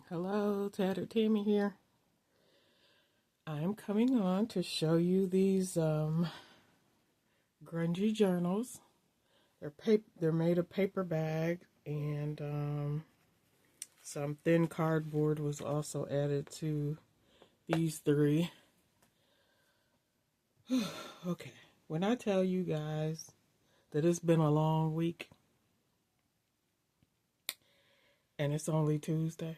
Hello, Tattered Tammy here. I'm coming on to show you these grungy journals. They're made of paper bag, and some thin cardboard was also added to these three. Okay, when I tell you guys that it's been a long week and it's only Tuesday,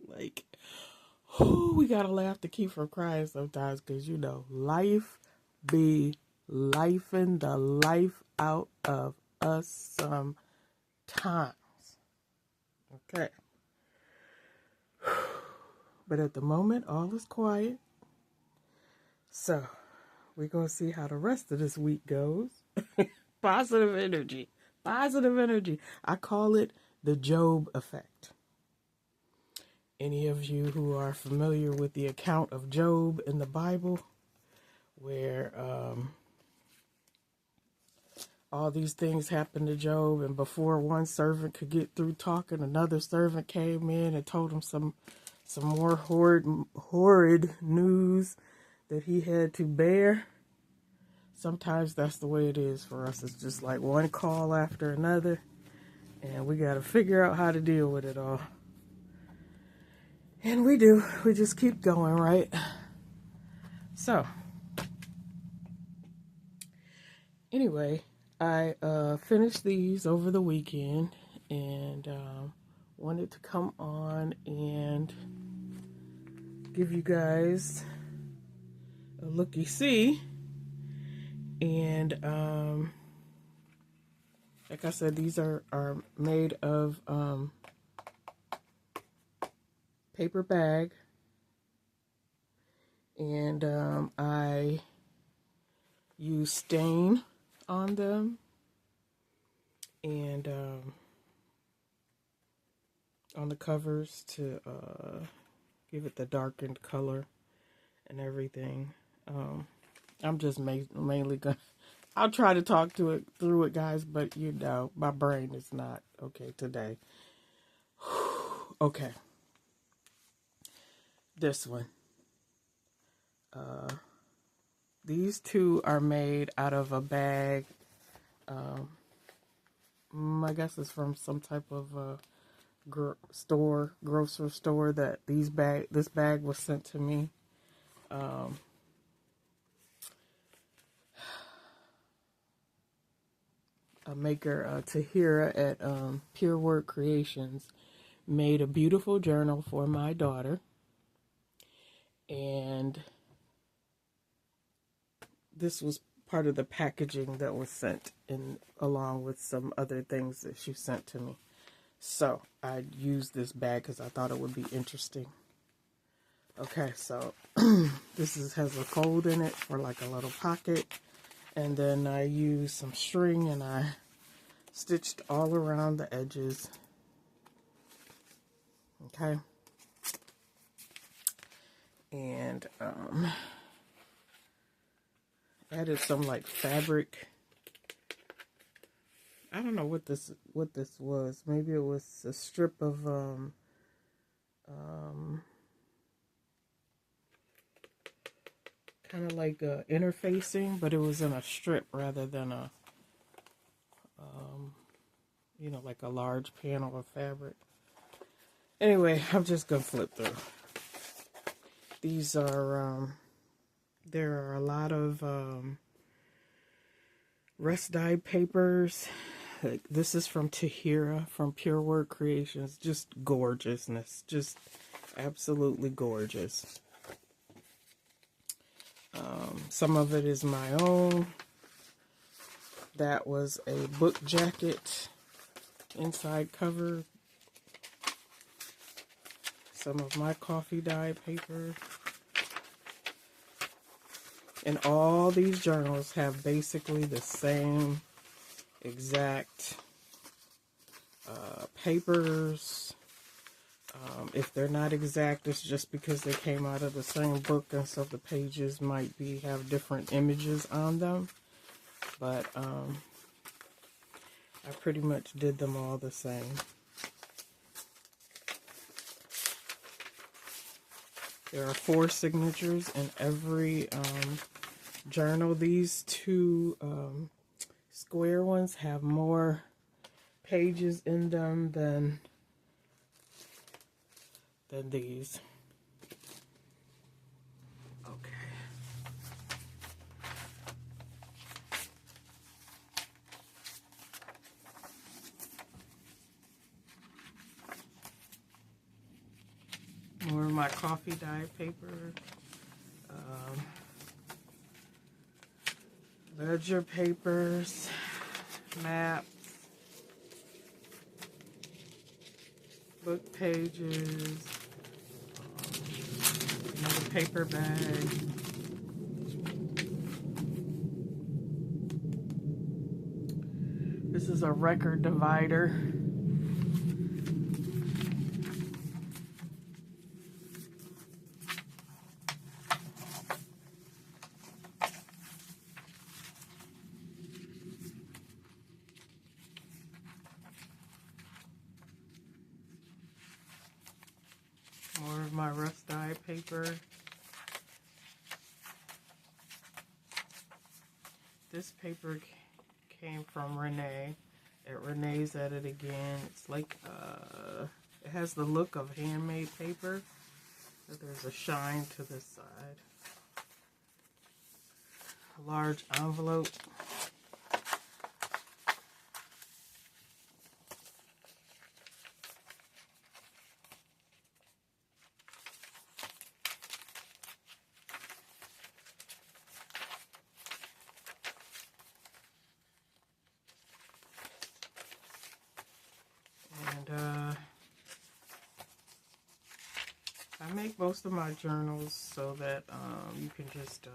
like, we gotta laugh to keep from crying sometimes, because life be lifing the life out of us sometimes. Okay. But at the moment, all is quiet. So, we're going to see how the rest of this week goes. Positive energy. Positive energy. I call it the Job effect. Any of you who are familiar with the account of Job in the Bible, where all these things happened to Job, and before one servant could get through talking, another servant came in and told him some more horrid news that he had to bear. Sometimes that's the way it is for us. It's just like one call after another, and we got to figure out how to deal with it all. And we do. We just keep going, right? So, anyway, I finished these over the weekend, and wanted to come on and give you guys a looky-see. And like I said, these are made of paper bag, and I use stain on them, and on the covers to give it the darkened color and everything. I'm just mainly gonna, I'll try to talk through it, guys, but my brain is not okay today. Okay. This one. These two are made out of a bag. I guess it's from some type of grocery store that this bag was sent to me. A maker, Tahirah at Pure Word Creations, made a beautiful journal for my daughter, and this was part of the packaging that was sent in, along with some other things that she sent to me. So I used this bag because I thought it would be interesting. Okay, so this has a fold in it for like a little pocket. And then I used some string and I stitched all around the edges. Okay. And added some like fabric. I don't know what this was. Maybe it was a strip of kind of like interfacing, but it was in a strip rather than a like a large panel of fabric. Anyway, I'm just gonna flip through. These are there are a lot of rest dyed papers. This is from Tahirah from Pure Word Creations. Just gorgeousness. Just absolutely gorgeous. Some of it is my own. That was a book jacket inside cover. Some of my coffee dye paper. And all these journals have basically the same exact papers. If they're not exact, it's just because they came out of the same book, and so the pages might have different images on them. But I pretty much did them all the same. There are 4 signatures in every journal. These 2 square ones have more pages in them than these. Okay. More of my coffee dye paper. Ledger papers, maps, book pages, another paper bag. This is a record divider. More of my rust dye paper. This paper came from Renee at Renee's At It Again. It's like, it has the look of handmade paper, but there's a shine to this side. A large envelope. I make most of my journals so that you can just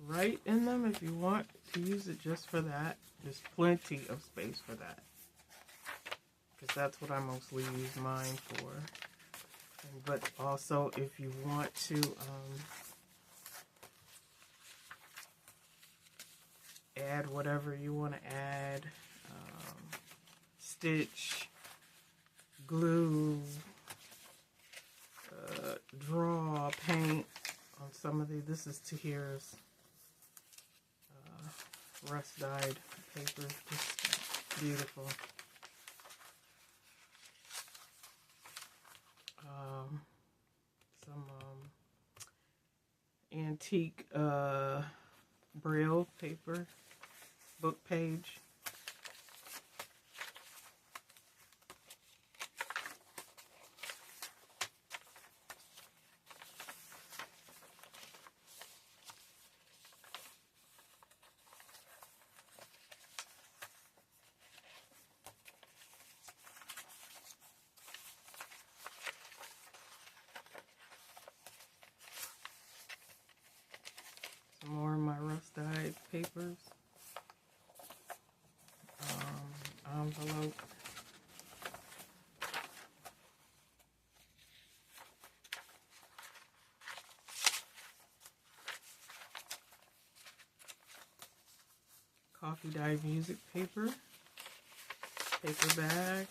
write in them if you want to use it just for that. There's plenty of space for that, because that's what I mostly use mine for. But also, if you want to add whatever you want to add, stitch, glue, draw, paint on some of these. This is Tahirah's rust dyed paper. Just beautiful. Some antique Braille paper, book page. Some more of my rust dyed papers. Envelope. Coffee dye music paper. Paper bag.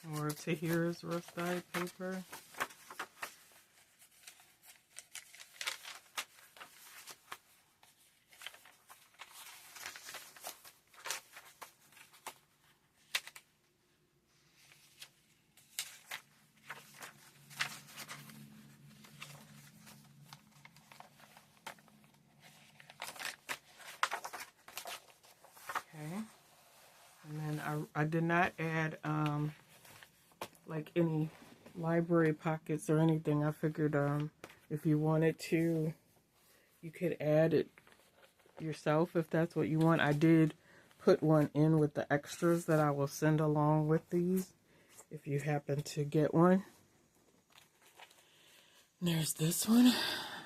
More Tahirah's rust dyed paper. Okay. And then I did not add like any library pockets or anything. I figured if you wanted to, you could add it yourself if that's what you want. I did put one in with the extras that I will send along with these if you happen to get one. There's this one.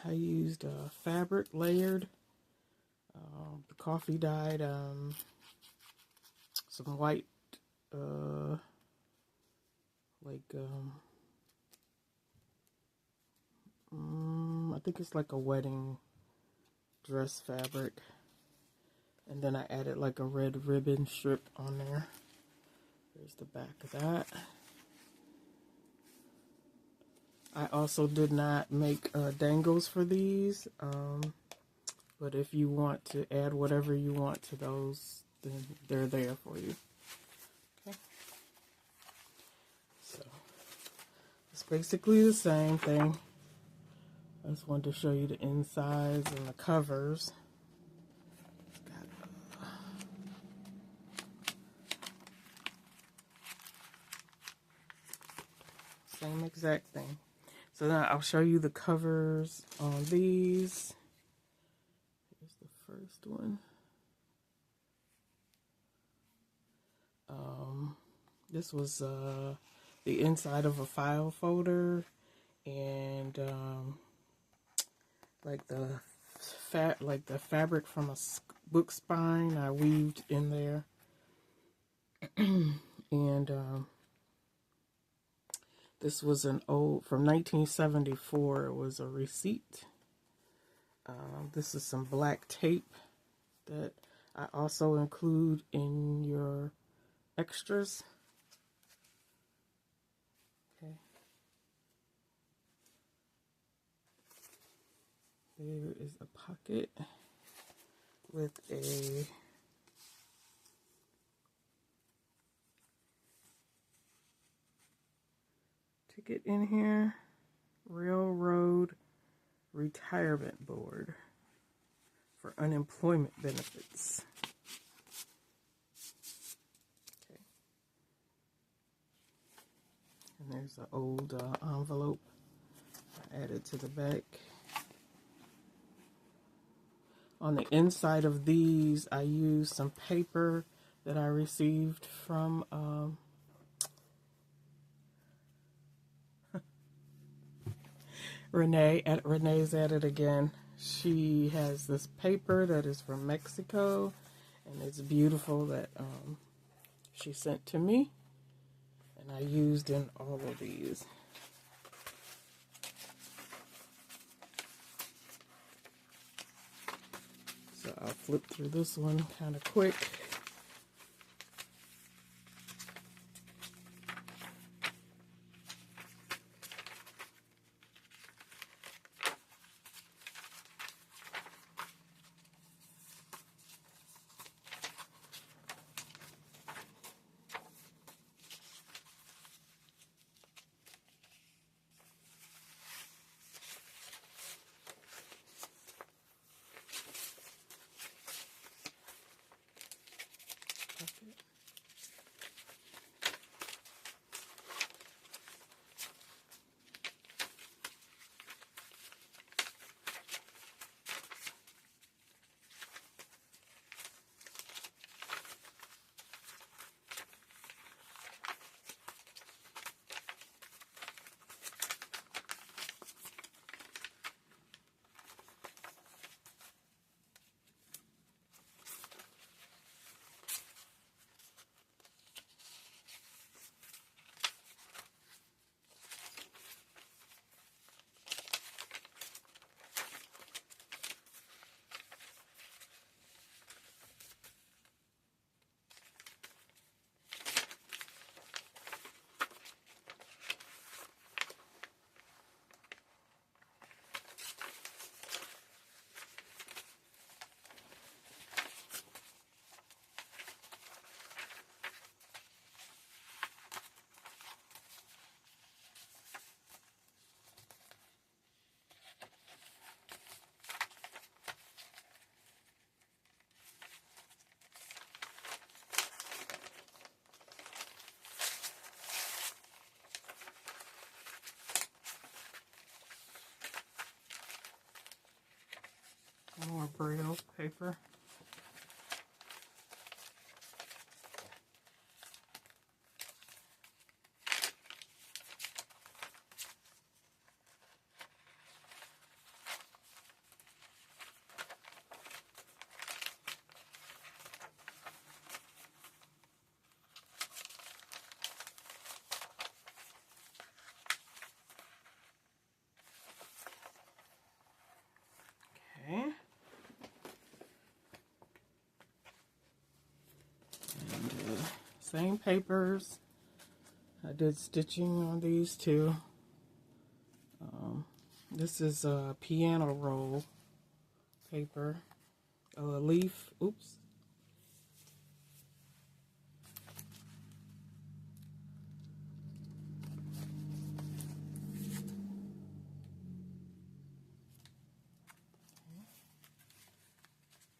I used fabric layered, the coffee dyed, some white, I think it's like a wedding dress fabric. And then I added like a red ribbon strip on there. Here's the back of that. I also did not make dangles for these, but if you want to add whatever you want to those, then they're there for you. Okay. So it's basically the same thing. I just wanted to show you the insides and the covers. Same exact thing. So now I'll show you the covers on these. Here's the first one. This was the inside of a file folder, and like the fabric from a book spine I weaved in there. And this was an old, from 1974. It was a receipt. This is some black tape that I also include in your extras. Okay. There is a pocket with a ticket in here. Railroad Retirement Board for unemployment benefits. Okay. And there's an old envelope I added to the back. On the inside of these, I used some paper that I received from Renee. Renee's at it again. She has this paper that is from Mexico, and it's beautiful, that she sent to me, and I used in all of these. So I'll flip through this one kind of quick. More Braille paper. Okay. same papers. I did stitching on these too. This is a piano roll paper, a leaf. Oops.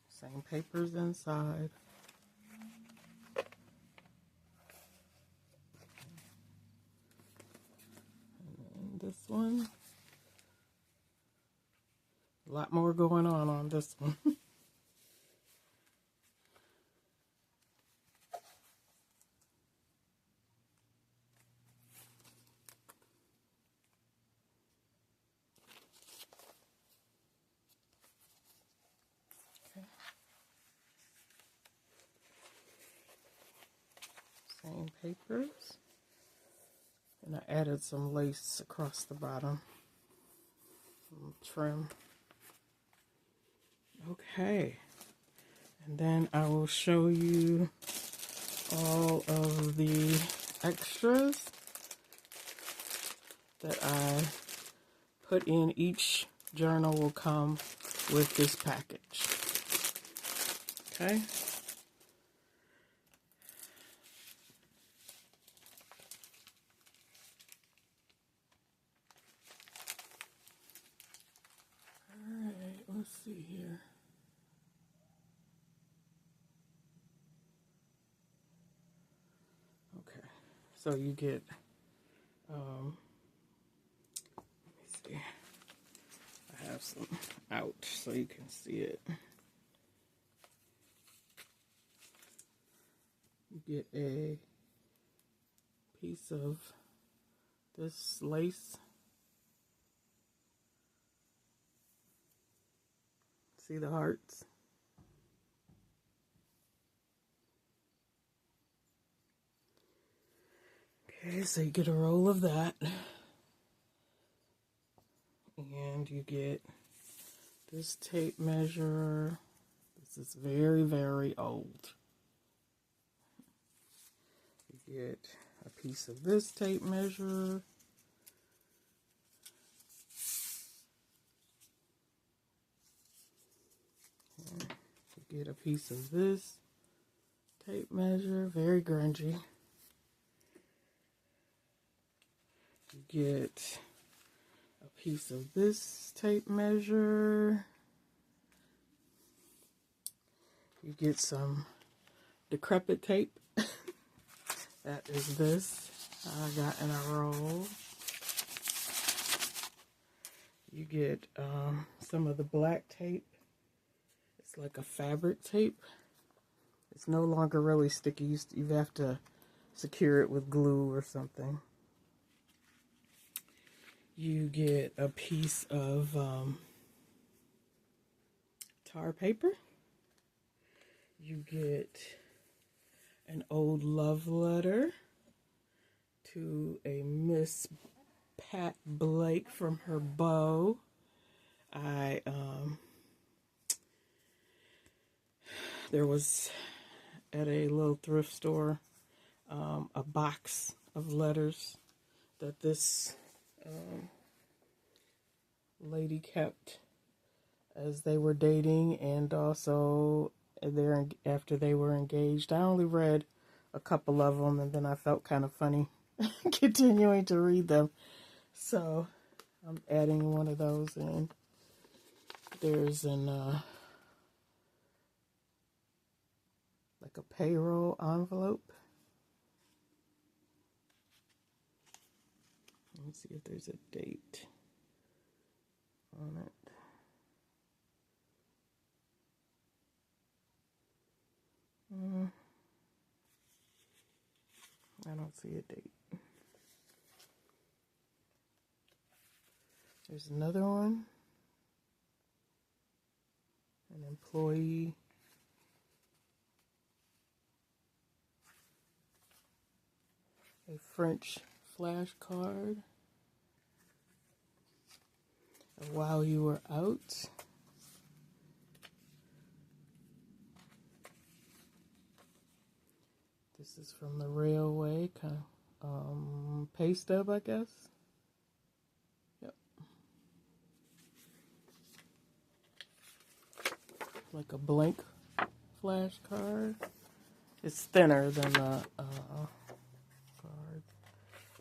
Same papers inside. And this one. A lot more going on this one. Same papers. And I added some lace across the bottom. Some trim. Okay. And then I will show you all of the extras that I put in. Each journal will come with this package. Okay. Alright, let's see here. Okay, so you get, let me see, I have some out so you can see it. You get a piece of this lace. See the hearts? Okay, so you get a roll of that. And you get this tape measure. This is very, very old. You get a piece of this tape measure. And you get a piece of this tape measure, very grungy. You get a piece of this tape measure. You get some decrepit tape. That is this. I got in a roll. You get some of the black tape. It's like a fabric tape. It's no longer really sticky. You have to secure it with glue or something. You get a piece of tar paper. You get an old love letter to a Miss Pat Blake from her beau. There was at a little thrift store a box of letters that this lady kept as they were dating, and also after they were engaged. I only read a couple of them, and then I felt kind of funny continuing to read them. So I'm adding one of those in. There's an like a payroll envelope. Let me see if there's a date on it. I don't see a date. There's another one. An employee. A French flashcard. While you were out. This is from the railway, kind of pay stub, I guess. Yep. Like a blank flashcard. It's thinner than the card.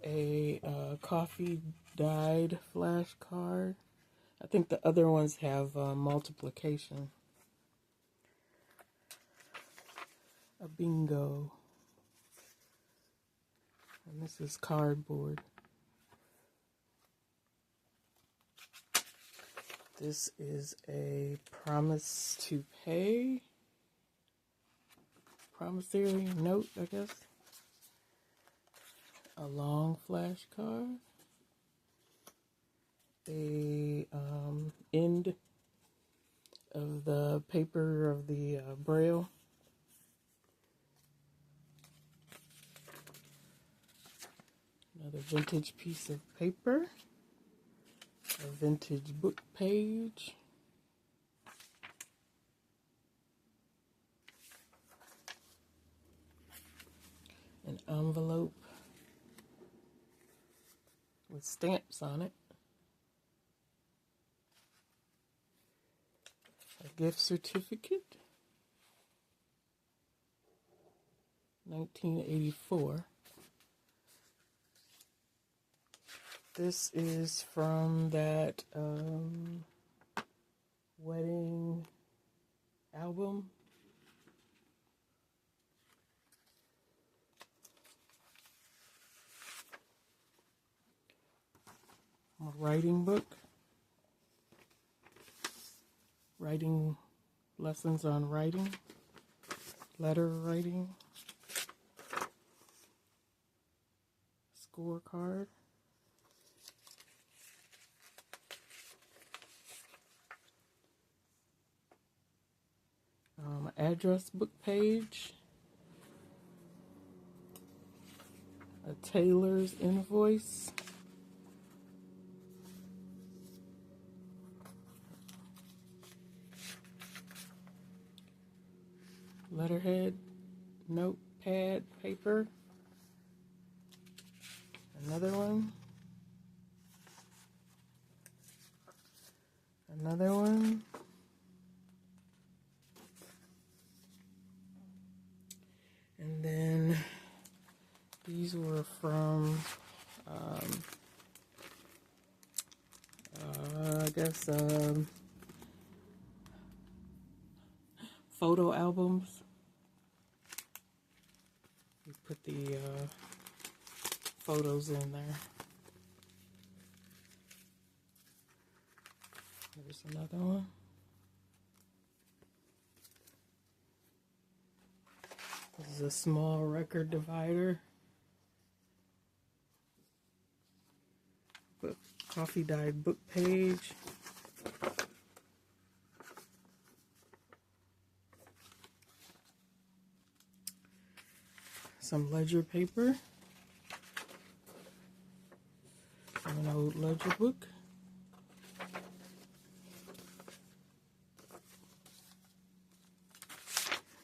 A coffee dyed flashcard. I think the other ones have multiplication. A bingo. And this is cardboard. This is a promise to pay. Promissory note, I guess. A long flashcard. A end of the paper of the Braille. Another vintage piece of paper. A vintage book page. An envelope with stamps on it. A gift certificate. 1984. This is from that wedding album. A writing book. Writing lessons on writing. Letter writing. Scorecard. Address book page, a tailor's invoice, letterhead, notepad, paper, another one, another one. And then these were from, I guess, photo albums. You put the photos in there. There's another one. This is a small record divider. Coffee dyed book page. Some ledger paper. An old ledger book.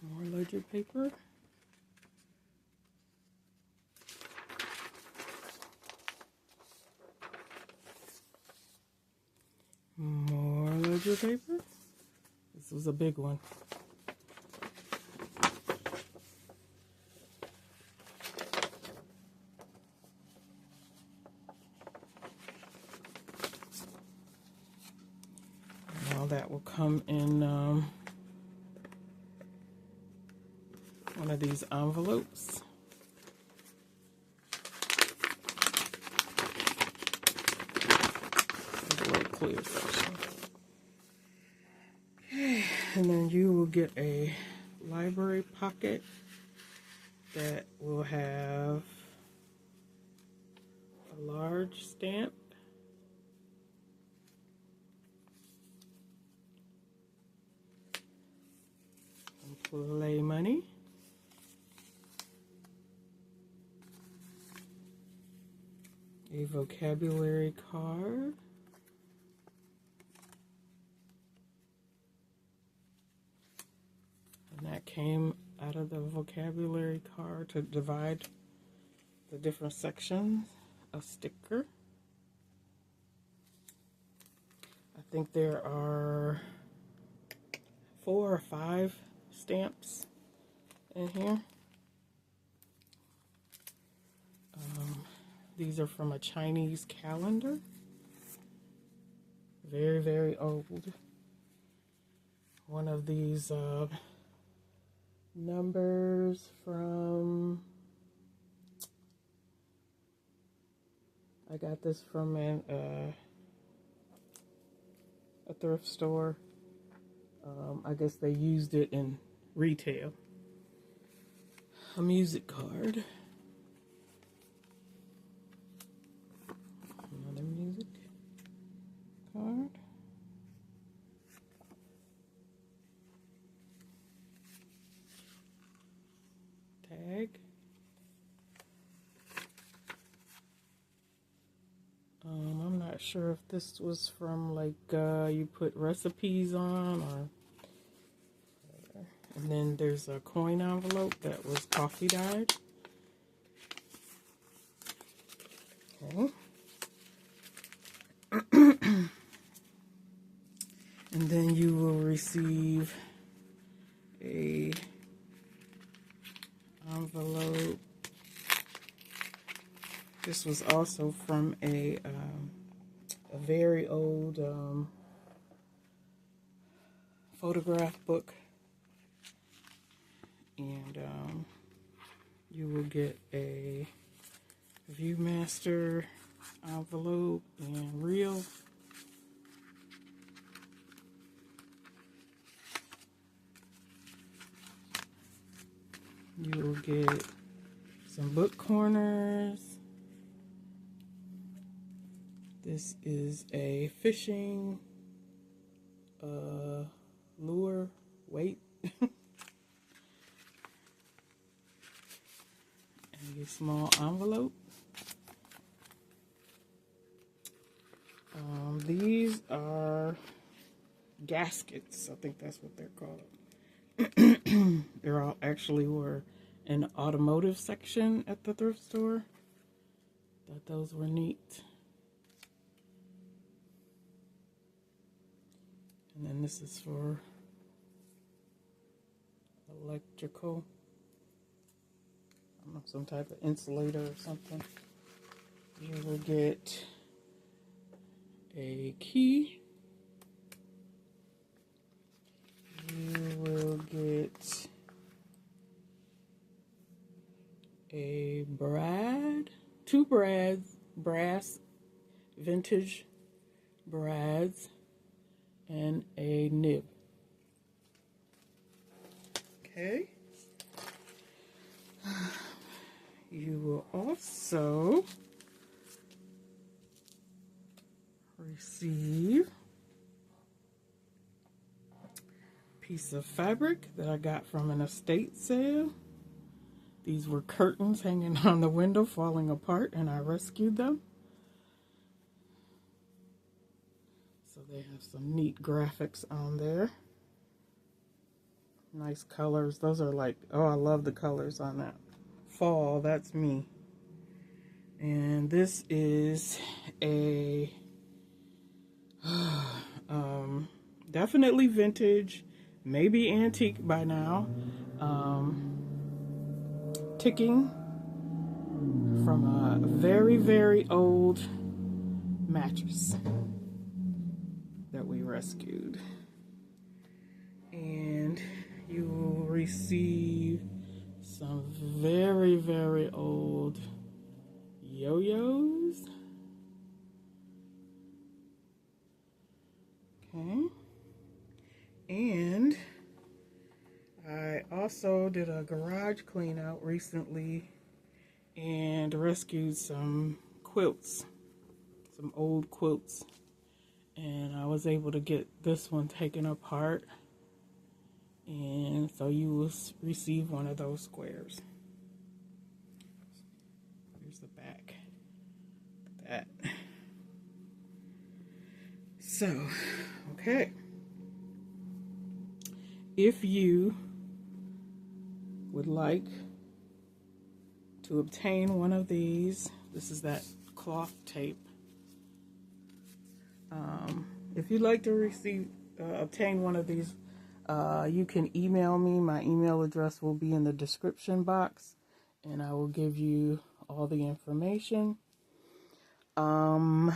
More ledger paper. More ledger paper. This was a big one. And all that will come in one of these envelopes. Clear section. Okay, and then you will get a library pocket that will have a large stamp, some play money, a vocabulary card, and that came out out of the vocabulary card to divide the different sections. A sticker. I think there are 4 or 5 stamps in here. These are from a Chinese calendar. Very, very old. One of these numbers from, I got this from a thrift store. I guess they used it in retail. A music card. Another music card. Tag. I'm not sure if this was from like you put recipes on or. And then there's a coin envelope that was coffee dyed. Okay. And then you will receive a envelope. This was also from a very old photograph book. And you will get a Viewmaster envelope and reel. You will get some book corners. This is a fishing lure weight. And a small envelope. These are gaskets. I think that's what they're called. They're all actually were in the automotive section at the thrift store. Thought those were neat. And then this is for electrical. I don't know, some type of insulator or something. You will get a key. You will get a two brass vintage brads, and a nib. Okay. You will also receive a piece of fabric that I got from an estate sale. These were curtains hanging on the window falling apart, and I rescued them. So they have some neat graphics on there. Nice colors. Those are like, oh, I love the colors on that. Fall, that's me. And this is a definitely vintage, maybe antique by now. Ticking from a very, very old mattress that we rescued. And you will receive some very, very old yo-yos. Okay. And I also did a garage clean out recently and rescued some quilts, some old quilts. And I was able to get this one taken apart. And so you will receive one of those squares. Here's the back. That. So, okay. If you would like to obtain one of these, this is that cloth tape. If you'd like to obtain one of these, you can email me. My email address will be in the description box, and I will give you all the information. One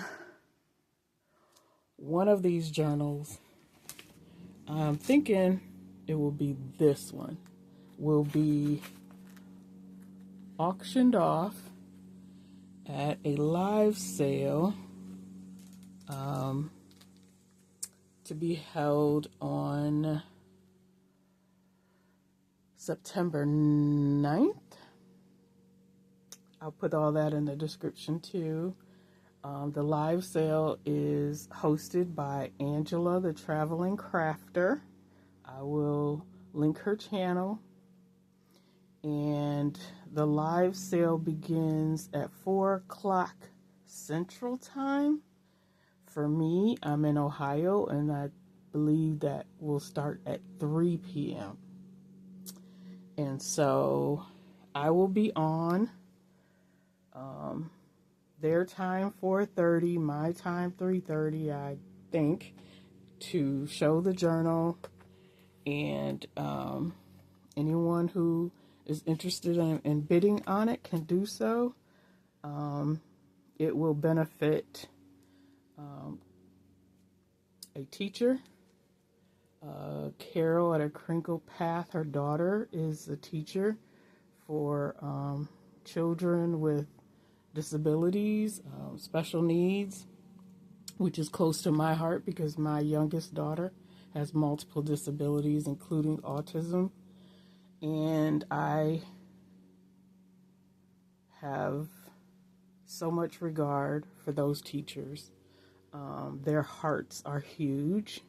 of these journals, I'm thinking it will be this one, will be auctioned off at a live sale to be held on September 9th. I'll put all that in the description too. The live sale is hosted by Angela, the Traveling Crafter. I will link her channel. And the live sale begins at 4 o'clock Central Time. For me, I'm in Ohio, and I believe that will start at 3 p.m. And so I will be on their time 4:30, my time 3:30, I think, to show the journal. And anyone who is interested in bidding on it can do so. It will benefit a teacher, Carol at A Crinkle Path. Her daughter is a teacher for children with disabilities, special needs, which is close to my heart because my youngest daughter has multiple disabilities, including autism. And I have so much regard for those teachers. Their hearts are huge.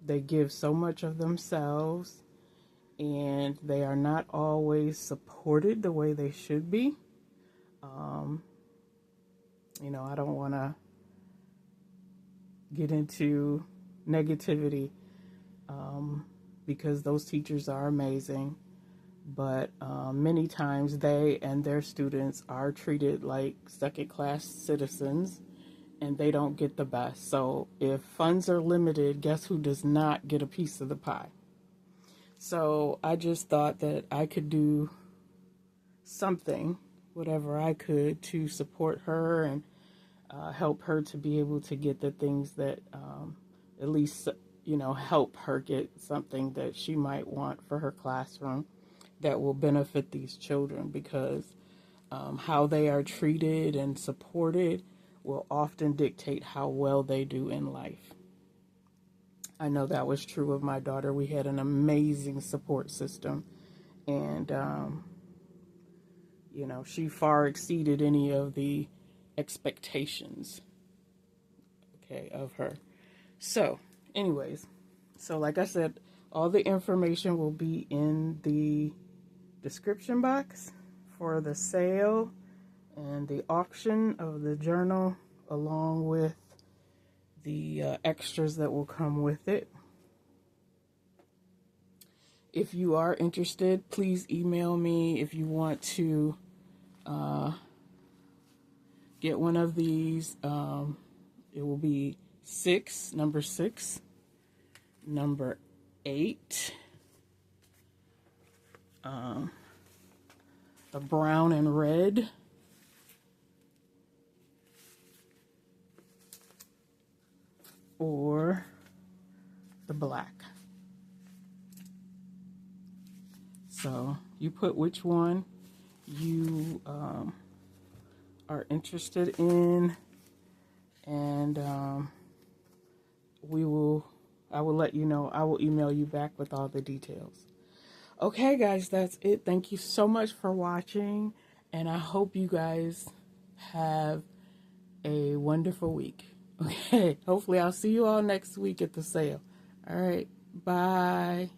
They give so much of themselves, and they are not always supported the way they should be. I don't want to get into negativity because those teachers are amazing, but many times they and their students are treated like second-class citizens, and they don't get the best. So if funds are limited, guess who does not get a piece of the pie? So I just thought that I could do something, whatever I could, to support her and help her to be able to get the things that at least, help her get something that she might want for her classroom that will benefit these children, because how they are treated and supported will often dictate how well they do in life. I know that was true of my daughter. We had an amazing support system, and she far exceeded any of the expectations, of her. So, anyways, like I said, all the information will be in the description box for the sale and the auction of the journal, along with the extras that will come with it. If you are interested, please email me if you want to get one of these. It will be number 6, number 8, the brown and red, or the black. So you put which one you are interested in, and I will let you know. I will email you back with all the details. Okay, guys, that's it. Thank you so much for watching, and I hope you guys have a wonderful week. Okay, hopefully I'll see you all next week at the sale. All right, bye.